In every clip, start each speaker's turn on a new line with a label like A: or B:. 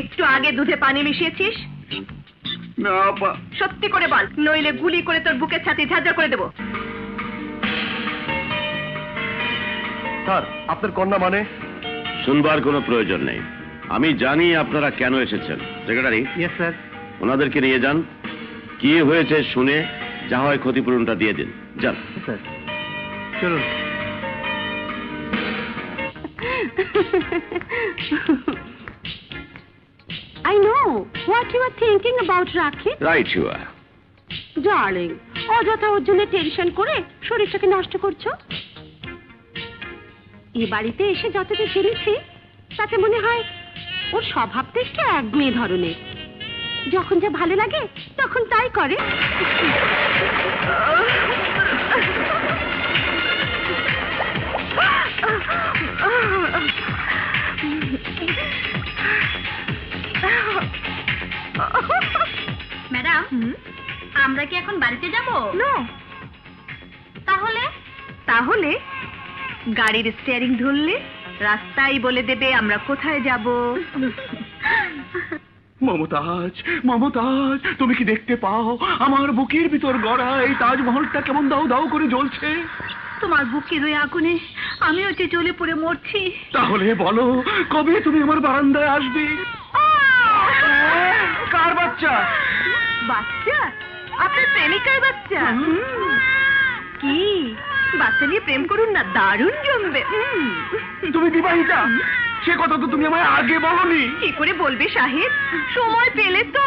A: একটু আগে দুধে পানি মিশিয়েছিস?
B: না আপা।
A: সত্যি করে বল, নইলে গুলি করে তোর বুকের ছাতি ঝাঁঝরা করে দেবো।
B: স্যার, আপনার কন্যা মানে?
C: শুনবার কোনো প্রয়োজন নেই, আমি জানি আপনারা কেন এসেছেন। Secretary,
B: yes sir.
C: ওনাদেরকে নিয়ে যান, কি হয়েছে শুনে যা হয় ক্ষতিপূরণটা দিয়ে দিন। যান
B: স্যার, চলুন।
A: I know what you are thinking about, Rakhi.
C: Right you are.
A: Darling, অযথা ওর জন্য টেনশন করে শরীরটাকে নষ্ট করছো। এই বাড়িতে এসে যতটা জেনেছি তাতে মনে হয় ওর স্বভাবটা একটু একমেয়ে ধরনের। যখন যা ভালো লাগে তখন তাই করে।
D: ম্যাডাম, আমরা কি এখন বাড়িতে যাব?
A: নো।
D: তাহলে
A: তাহলে গাড়ির স্টিয়ারিং ধরলে রাস্তায় বলে দেবে আমরা কোথায় যাব।
B: মমতাজ, মমতাজ, তুমি কি দেখতে পাও আমার বুকের ভিতর গড়া এই তাজমহলটা কেমন দাও দাও করে জ্বলছে?
A: তোমার বুকের ওই আগুনে আমিও যে জ্বলে পড়ে মরছি।
B: তাহলে বলো, কবে তুমি আমার বারান্দায় আসবে? কার বাচ্চা?
A: বাচ্চা? আপনার প্রেমিকার বাচ্চা? কি বাচ্চা নিয়ে প্রেম করুন না, দারুণ জমবে।
B: তুমি বিবাহিতা? সে কথা তো তুমি আমায় আগে বলনি।
A: কি করে বলবে সাহেব, সময় পেলে তো।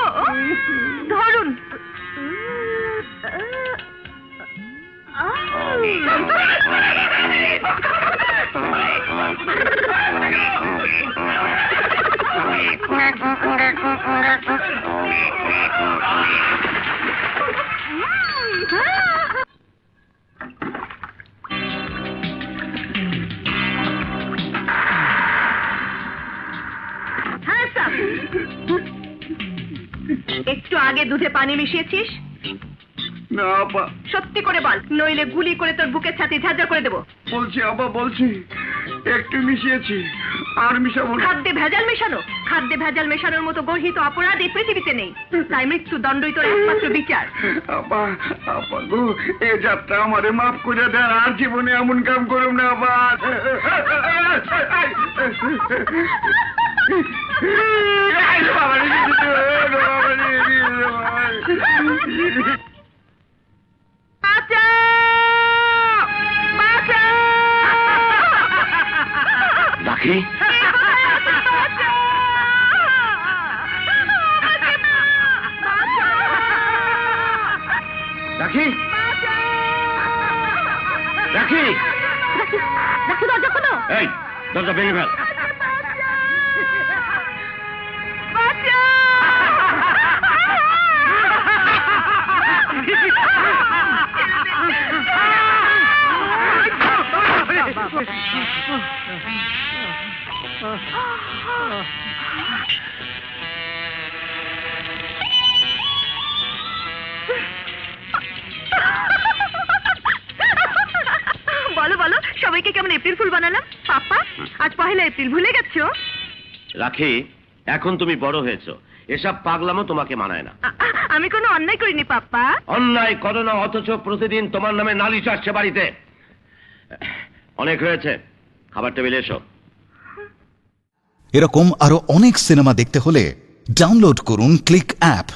A: ধরুন। একটু আগে দুধে পানি মিশিয়েছিস?
B: না আপা।
A: সত্যি করে বল, নইলে গুলি করে তোর বুকের ছাতি ঝাঁঝরা করে দেবো।
B: বলছি আপা, বলছি একটু মিশিয়েছি, আর মিশাবো না।
A: খাদ্যে ভেজাল মেশানো? খাদ্যে ভেজাল মেশানোর মতো গর্হিত অপরাধ এই পৃথিবীতে নেই। তাই মৃত্যুদণ্ডই তোর একমাত্র বিচার।
B: আপা, আপা গো, এ যাত্রা আমারে মাফ করে দেন, আর জীবনে এমন কাম করুম না আপা।
C: রাখি, রাখি, রাখি,
A: রাখি, দরজা খোলো।
C: এই দরজা ভেঙে ফেল।
A: বলো বলো, সবাইকে কেমন এপ্রিল ফুল বানালাম? পাপা, আজ পহেলা এপ্রিল, ভুলে গেছো?
C: রাখি, এখন তুমি বড় হয়েছো, এসব পাগলামো তোমাকে মানায় না।
A: আমি কোনো অন্যায় করিনি পাপা।
C: অন্যায় করো না, অথচ প্রতিদিন তোমার নামে নালিশ আসছে বাড়িতে। অনেক হয়েছে, খাবার টেবিলে এসো।
E: এরকম আরো অনেক সিনেমা দেখতে হলে ডাউনলোড করুন ক্লিক অ্যাপ।